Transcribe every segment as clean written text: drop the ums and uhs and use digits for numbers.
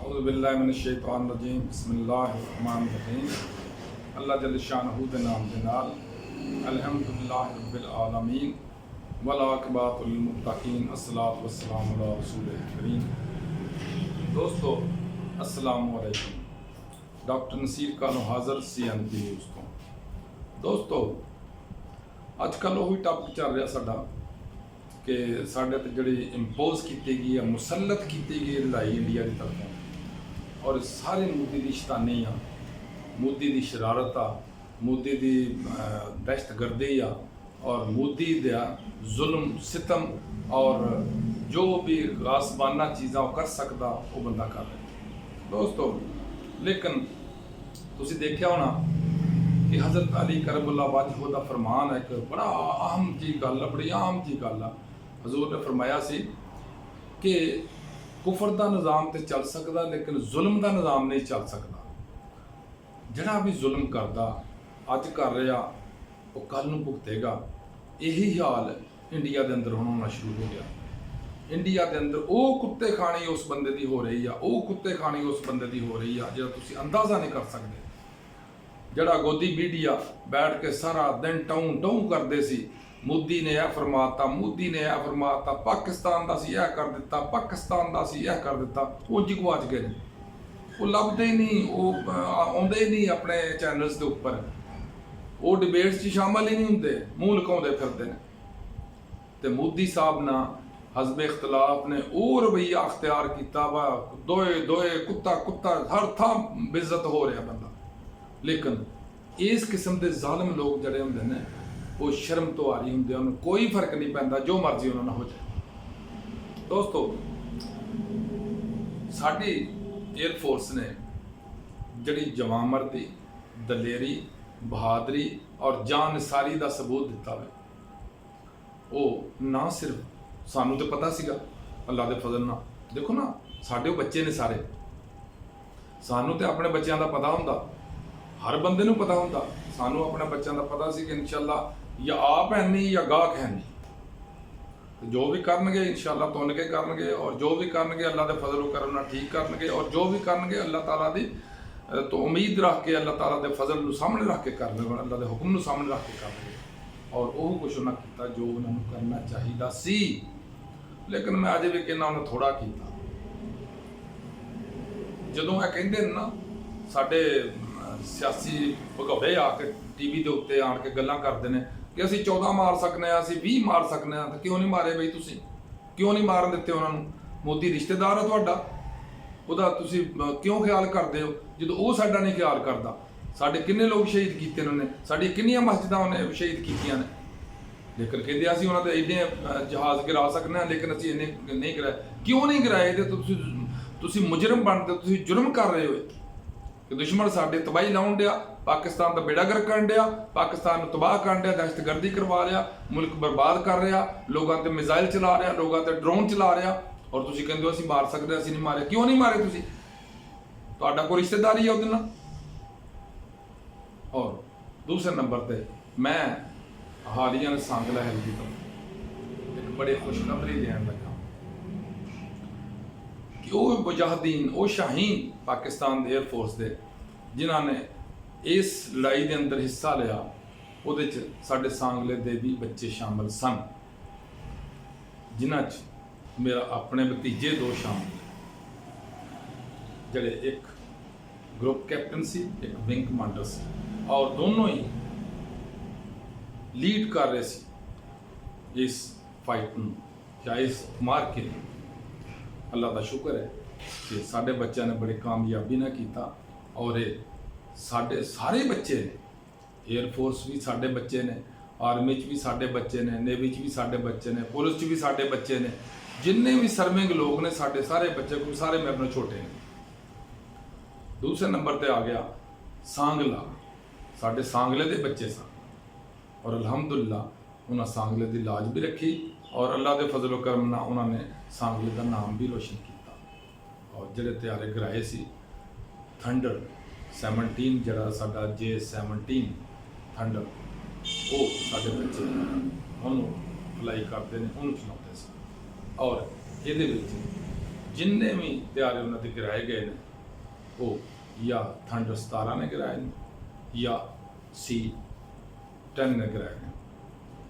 औज़ुबिल्लाहिमिनश्शैतानिर्रजीम बिस्मिल्लाहिर्रहमानिर्रहीम। अल्लाह जल्ल शानहू दे नाम दे नाल अल्हम्दुलिल्लाहि रब्बिल आलमीन वल आक़िबतु लिल मुत्तक़ीन अस्सलातु वस्सलामु अला रसूलिल करीम। दोस्तों अस्सलामु अलैकुम। डॉक्टर नसीर कालों हाज़र CNP न्यूज़ तो। दोस्तों अजकल वही टॉपिक चल रहा साडा कि साढ़े ते जिहड़ी इंपोज की गई है, मुसलत की गई लड़ाई इंडिया की तरफों, और सारी मोदी की शैतानी आ, मोदी की शरारत आ, मोदी की दहशतगर्दी आ, और मोदी का जुल्म सितम और जो भी गासबाना चीज़ा कर सकता वो बंदा कर रहा। दोस्तों लेकिन तुसी देखा होना कि हज़रत अली करबला वाजह दा फरमान है, एक बड़ा अहम जी गल है, बड़ी आम जी गल है। हजूर ने फरमाया सी कि कुफर का निज़ाम तो चल सकता लेकिन जुल्म का निज़ाम नहीं चल सकता। जिहड़ा भी जुल्म करता अज कर रहा वो कल नूं भुगतेगा। यही हाल इंडिया के अंदर होना शुरू हो गया। इंडिया के अंदर वो कुत्ते खानी उस बंदे की हो रही है, वो कुत्ते खानी उस बंदे की हो रही है, जो तुसीं अंदाज़ा नहीं कर सकते। जड़ा गोदी मीडिया बैठ के सारा दिन टाऊं टाऊं करते सी, मोदी ने यह फरमाता, मोदी ने यह फरमाता, पाकिस्तान का सी यह कर दिता, पाकिस्तान का सी यह कर दिता, वो जी गुआच गए। वो लभदे ही नहीं, वो आउंदे ही नहीं अपने चैनल्स के उपर, वो डिबेट्स शामिल ही नहीं होंगे, मूँह लुकाउंदे फिरदे ने। ते मोदी साहब ना हज़ब इख्तलाफ ने वो रवैया अख्तियार किया वा, दोए दोए कुत्ता कुत्ता हर थां बेइज्जत हो रहा बंदा। लेकिन इस किस्म के जालिम लोग जड़े होंगे ने वो शर्म तो आ रही होंगे, उन्हें कोई फर्क नहीं पैंदा जो मर्जी उन्होंने हो जाए। दोस्तों साडी एयरफोर्स ने जड़ी जवामर्दी, दलेरी, बहादरी और जानसारी का सबूत दिता है, वो ना सिर्फ सानू तो पता सीगा अल्लाह के फजल ना, देखो ना साडे बच्चे ने सारे, सानू तो अपने बच्चों का पता होंदा, हर बंदे नूं पता होंदा, सानू अपने बच्चों का पता सी कि इंशाअल्लाह या आप है नहीं या गाहक है नहीं, तो जो भी करनगे इंशाअल्लाह तुन के करनगे, और जो भी करनगे अल्लाह के फजल करम नाल ठीक करनगे, और जो भी करनगे अल्लाह ताला दी तो उम्मीद रख के, अल्लाह ताला के फजल नूं सामने रख के करनगे, अल्लाह के हुक्म नूं सामने रख के करनगे। और वो कुछ उन्हें किया जो उन्होंने करना चाहिए सी, लेकिन मैं अजे भी कहना उन्हें थोड़ा किया। जदों यह कहते ना साडे सियासी भगौड़े आके टीवी के उत्ते आन के गल्लां करते हैं कि असीं 14 मार सकने, असीं 20 मार सकने, तो क्यों नहीं मारे बई तुसीं, क्यों नहीं मारन दिते उन्होंने? मोदी रिश्तेदार है तुहाडा, उहदा तुसीं क्यों ख्याल करते हो जो वो साडा नहीं ख्याल करता? साडे किन्ने लोग शहीद किए उन्होंने, साडियां किन्नियां मस्जिदां उन्हें शहीद कीतियां ने, लेकिन कहते असीं उन्हां दे इन्ने जहाज़ गिरा सकने हैं, लेकिन असीं इन्ने नहीं गिराए। क्यों नहीं गिराए? तो तुसीं मुजरम बनते, तुसीं जुर्म कर रहे हो कि दुश्मन साडे तबाही लाउण दिया, पाकिस्तान का बेड़ा गर्क करन दिया, पाकिस्तान को तबाह कर दिया, दहशतगर्दी करवा रहा, मुल्क बर्बाद कर रहा, लोगों ते मिसाइल चला रहा, लोगों ते ड्रोन चला रहा, और तुसीं कहंदे हो असीं मार सकते, असीं नहीं मारे। क्यों नहीं मारे तुसीं? तुहाडा कोई रिश्तेदारी है उहदे नाल? और दूसरे नंबर पर मैं हालिया ने सांगला हैल्दी तो एक बड़े खुशखबरी देन लगा कि वो मुजाहिदीन, वो शाहीन पाकिस्तान एयरफोर्स के जिन्होंने इस लड़ाई के अंदर हिस्सा लिया, वो साढ़े सांगले के भी बच्चे शामिल सन, जिन्हों मेरा अपने भतीजे 2 शामिल जड़े एक ग्रुप कैप्टन सी, एक विंग कमांडर सी, और दोनों ही लीड कर रहे सी इस फाइट या इस मार के। अल्लाह का शुक्र है कि साढ़े बच्चों ने बड़ी कामयाबी ना किया, और ये साढ़े सारे बच्चे ने, एयरफोर्स भी साढ़े बच्चे ने, आर्मी च भी साढ़े बच्चे ने, नेवी च भी साढ़े बच्चे ने, पुलिस च भी साढ़े बच्चे ने, जिन्ने भी सर्विंग लोग ने साढ़े सारे बच्चे, कोई सारे मेरे को छोटे ने। दूसरे नंबर पर आ गया सांगला, साढ़े सांगले के बच्चे सन, और अल्हम्दुलिल्लाह उन्हें सांगले की लाज भी रखी, और अल्लाह के फजलो करम नाल उन्होंने सांगले का नाम भी रोशन किया। और जोड़े तैयारे गिराए सी थंडर 17 जरा साडा J-17 थंडर, वो साडे बच्चे उन्होंने फ्लाई करते हैं, उन्होंने चलाते। और ये ਜਿੰਨੇ ਵੀ ਤਿਆਰੇ ਉਹਨਾਂ ਦੇ ਗਿਰਾਏ ਗਏ ਨੇ ਉਹ ਜਾਂ ਥੰਡਰ 17 ਨੇ ਗਿਰਾਏ ਨੇ ਜਾਂ C-10 ਨੇ ਗਿਰਾਏ ਨੇ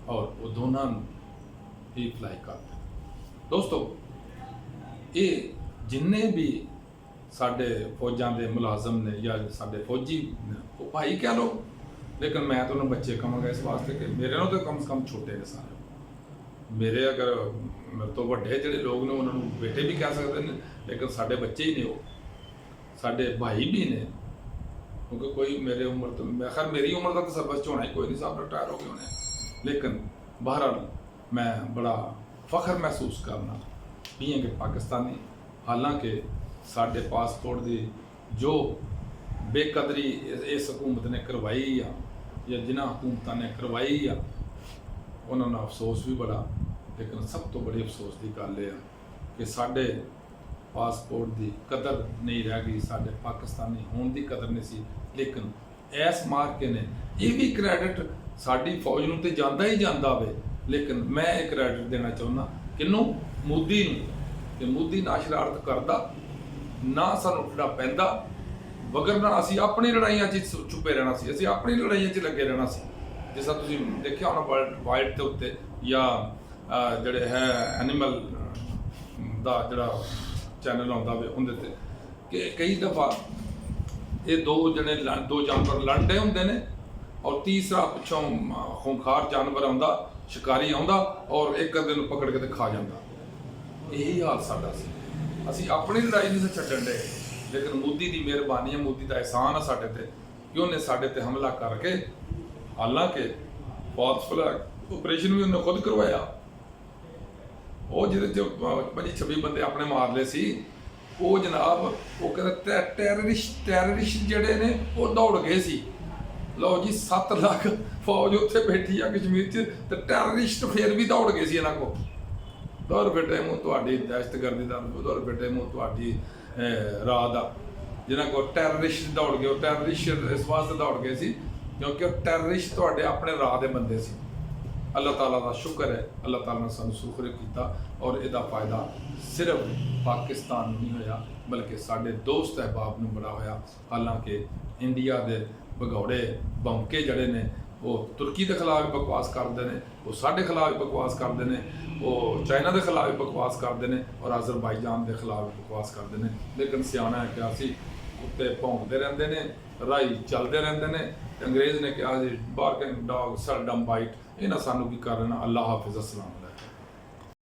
ਔਰ ਉਹ ਦੋਨਾਂ ਨੂੰ ਹੀ ਫਲਾਈ ਕਰਦੇ। ਦੋਸਤੋ, ਇਹ ਜਿੰਨੇ ਵੀ ਸਾਡੇ ਫੌਜਾਂ ਦੇ ਮੁਲਾਜ਼ਮ ਨੇ ਜਾਂ ਸਾਡੇ ਫੌਜੀ ਨੇ ਉਹ ਭਾਈ ਕਹਿ ਲਓ, ਲੇਕਿਨ ਮੈਂ ਤਾਂ ਉਹਨਾਂ ਬੱਚੇ ਕਹਾਂਗਾ ਇਸ ਵਾਸਤੇ ਕਿ ਮੇਰੇ ਨਾਲੋਂ ਤਾਂ ਕਮ ਸੇ ਕਮ ਛੋਟੇ ਨੇ ਸਾਰੇ। ਮੇਰੇ ਅਗਰ ਮੇਰੇ ਤੋਂ ਵੱਡੇ ਜਿਹੜੇ ਲੋਕ ਨੇ ਉਹਨਾਂ ਨੂੰ ਬੇਟੇ ਵੀ ਕਹਿ ਸਕਦੇ ਨੇ, ਲੇਕਿਨ ਸਾਡੇ ਬੱਚੇ ਹੀ ਨੇ, ਉਹ ਸਾਡੇ ਭਾਈ ਵੀ ਨੇ, ਕਿਉਂਕਿ ਕੋਈ ਮੇਰੇ ਉਮਰ ਤੋਂ ਮੈਂ ਖੈਰ ਮੇਰੀ ਉਮਰ ਦਾ ਤਾਂ ਸਰਵਿਸ 'ਚ ਹੋਣਾ ਹੀ ਕੋਈ ਨਹੀਂ, ਸਭ ਰਿਟਾਇਰ ਹੋ ਗਏ ਹੋਣੇ। ਲੇਕਿਨ ਬਹਰਹਾਲ ਮੈਂ ਬੜਾ ਫਖਰ ਮਹਿਸੂਸ ਕਰਨਾ ਬੀਇੰਗ ਪਾਕਿਸਤਾਨੀ। ਹਾਲਾਂਕਿ ਸਾਡੇ ਪਾਸਪੋਰਟ ਦੀ ਜੋ ਬੇਕਦਰੀ ਇਸ ਹਕੂਮਤ ਨੇ ਕਰਵਾਈ ਆ ਜਾਂ ਜਿਨ੍ਹਾਂ ਹਕੂਮਤਾਂ ਨੇ ਕਰਵਾਈ ਆ ਉਹਨਾਂ ਨੂੰ ਅਫਸੋਸ ਵੀ ਬੜਾ, ਲੇਕਿਨ ਸਭ ਤੋਂ ਬੜੀ ਅਫਸੋਸ ਦੀ ਗੱਲ ਇਹ ਆ ਕਿ ਸਾਡੇ ਪਾਸਪੋਰਟ ਦੀ ਕਦਰ ਨਹੀਂ ਰਹਿ ਗਈ, ਸਾਡੇ ਪਾਕਿਸਤਾਨੀ ਹੋਣ ਦੀ ਕਦਰ ਨਹੀਂ ਸੀ। ਲੇਕਿਨ ਇਸ ਮਾਰਕੇ ਨੇ ਇਹ ਵੀ ਕ੍ਰੈਡਿਟ ਸਾਡੀ ਫੌਜ ਨੂੰ ਤੇ ਜਾਂਦਾ ਹੀ ਜਾਂਦਾ ਵੇ, ਲੇਕਿਨ ਮੈਂ ਇਹ ਕ੍ਰੈਡਿਟ ਦੇਣਾ ਚਾਹੁੰਦਾ ਕਿਹਨੂੰ? ਮੋਦੀ ਨੂੰ। ਕਿ ਮੋਦੀ ਨਾ ਸ਼ਰਾਰਤ ਕਰਦਾ, ਨਾ ਸਾਨੂੰ ਜਿਹੜਾ ਪੈਂਦਾ, ਵਗਰਨਾ ਅਸੀਂ ਆਪਣੀ ਲੜਾਈਆਂ 'ਚ ਛੁਪੇ ਰਹਿਣਾ ਸੀ, ਅਸੀਂ ਆਪਣੀ ਲੜਾਈਆਂ 'ਚ ਲੱਗੇ ਰਹਿਣਾ ਸੀ। ਜਿਸ ਤਰ੍ਹਾਂ ਤੁਸੀਂ ਦੇਖਿਆ ਹੋਣਾ ਵਰਲਡ ਵਾਈਡ ਦੇ ਉੱਤੇ ਜਾਂ ਜਿਹੜੇ ਹੈ ਐਨੀਮਲ ਦਾ ਜਿਹੜਾ ਚੈਨਲ ਆਉਂਦਾ ਵੇ ਉਹਦੇ ਤੇ ਕਿ ਕਈ ਦਫਾ ਇਹ ਦੋ ਜਾਨਵਰ ਲੜਦੇ ਹੁੰਦੇ ਨੇ ਔਰ ਤੀਸਰਾ ਪਿੱਛੋਂ ਖੂੰਖਾਰ ਜਾਨਵਰ ਆਉਂਦਾ, ਸ਼ਿਕਾਰੀ ਆਉਂਦਾ ਔਰ ਇੱਕ ਅੱਧੇ ਨੂੰ ਪਕੜ ਕੇ ਤੇ ਖਾ ਜਾਂਦਾ। ਇਹੀ ਹਾਲ ਸਾਡਾ ਸੀ। ਅਸੀਂ ਆਪਣੀ ਲੜਾਈ ਨਹੀਂ ਛੱਡਣ ਦੇ, ਲੇਕਿਨ ਮੋਦੀ ਦੀ ਮਿਹਰਬਾਨੀ ਹੈ, ਮੋਦੀ ਦਾ ਅਹਿਸਾਨ ਹੈ ਸਾਡੇ ਤੇ ਕਿ ਉਹਨੇ ਸਾਡੇ ਤੇ ਹਮਲਾ ਕਰਕੇ, ਹਾਲਾਂਕਿ ਫਾਲਸ ਫਲੈਗ ਆਪਰੇਸ਼ਨ ਵੀ ਉਹਨੇ ਖੁਦ ਕਰਵਾਇਆ। ਉਹ ਜਿਹਦੇ 'ਚ 25-26 ਬੰਦੇ ਆਪਣੇ ਮਾਰ ਲਏ ਸੀ, ਉਹ ਜਨਾਬ ਉਹ ਕਹਿੰਦਾ ਟੈਰਰਿਸਟ ਜਿਹੜੇ ਨੇ ਉਹ ਦੌੜ ਗਏ ਸੀ। ਲਓ ਜੀ 7 ਲੱਖ ਫੌਜ ਉੱਥੇ ਬੈਠੀ ਆ ਕਸ਼ਮੀਰ 'ਚ ਤੇ ਟੈਰਰਿਸਟ ਫੇਰ ਵੀ ਦੌੜ ਗਏ ਸੀ ਇਹਨਾਂ ਕੋਲ। ਦੌਰ ਬੇਟੇ ਮੂੰਹ ਤੁਹਾਡੀ ਦਹਿਸ਼ਤਗਰਦੀ ਦਾ, ਦੌਰ ਬੇਟੇ ਮੂੰਹ ਤੁਹਾਡੀ ਰਾਹ ਦਾ। ਜਿਹਨਾਂ ਕੋਲ ਟੈਰਰਿਸਟ ਦੌੜ ਗਏ, ਉਹ ਟੈਰਰਿਸਟ ਇਸ ਵਾਸਤੇ ਦੌੜ ਗਏ ਸੀ ਕਿਉਂਕਿ ਉਹ ਟੈਰਰਿਸਟ ਤੁਹਾਡੇ ਆਪਣੇ ਰਾਹ ਦੇ ਬੰਦੇ ਸੀ। ਅੱਲਾਹ ਤਾਲਾ ਦਾ ਸ਼ੁਕਰ ਹੈ, ਅੱਲਾਹ ਤਾਲਾ ਨੇ ਸਾਨੂੰ ਸੁਖਰ ਕੀਤਾ ਔਰ ਇਹਦਾ ਫਾਇਦਾ ਸਿਰਫ ਪਾਕਿਸਤਾਨ ਨੂੰ ਨਹੀਂ ਹੋਇਆ ਬਲਕਿ ਸਾਡੇ ਦੋਸਤ ਅਹਿਬਾਬ ਨੂੰ ਬੜਾ ਹੋਇਆ। ਹਾਲਾਂਕਿ ਇੰਡੀਆ ਦੇ ਭਗੌੜੇ ਭੌਂਕੇ ਜਿਹੜੇ ਨੇ ਉਹ ਤੁਰਕੀ ਦੇ ਖਿਲਾਫ ਵੀ ਬਕਵਾਸ ਕਰਦੇ ਨੇ, ਉਹ ਸਾਡੇ ਖਿਲਾਫ ਵੀ ਬਕਵਾਸ ਕਰਦੇ ਨੇ, ਉਹ ਚਾਈਨਾ ਦੇ ਖਿਲਾਫ ਵੀ ਬਕਵਾਸ ਕਰਦੇ ਨੇ ਔਰ ਅਜ਼ਰਬਾਈਜਾਨ ਦੇ ਖਿਲਾਫ ਵੀ ਬਕਵਾਸ ਕਰਦੇ ਨੇ। ਲੇਕਿਨ ਸਿਆਣਾ ਹੈ ਕਿ ਅਸੀਂ ਕੁੱਤੇ ਭੌਂਕਦੇ ਰਹਿੰਦੇ ਨੇ, ਰਾਹੀ ਚੱਲਦੇ ਰਹਿੰਦੇ ਨੇ। ਅੰਗਰੇਜ਼ ਨੇ ਕਿਹਾ ਜੀ ਬਾਰਕਿੰਗ ਡੌਗ ਸੈਲਡਮ ਬਾਈਟ। ਇਹਨਾਂ ਸਾਨੂੰ ਕੀ ਕਰ ਲੈਣਾ। ਅੱਲਾਹ ਹਾਫਿਜ਼, ਅਸਲਾਮ।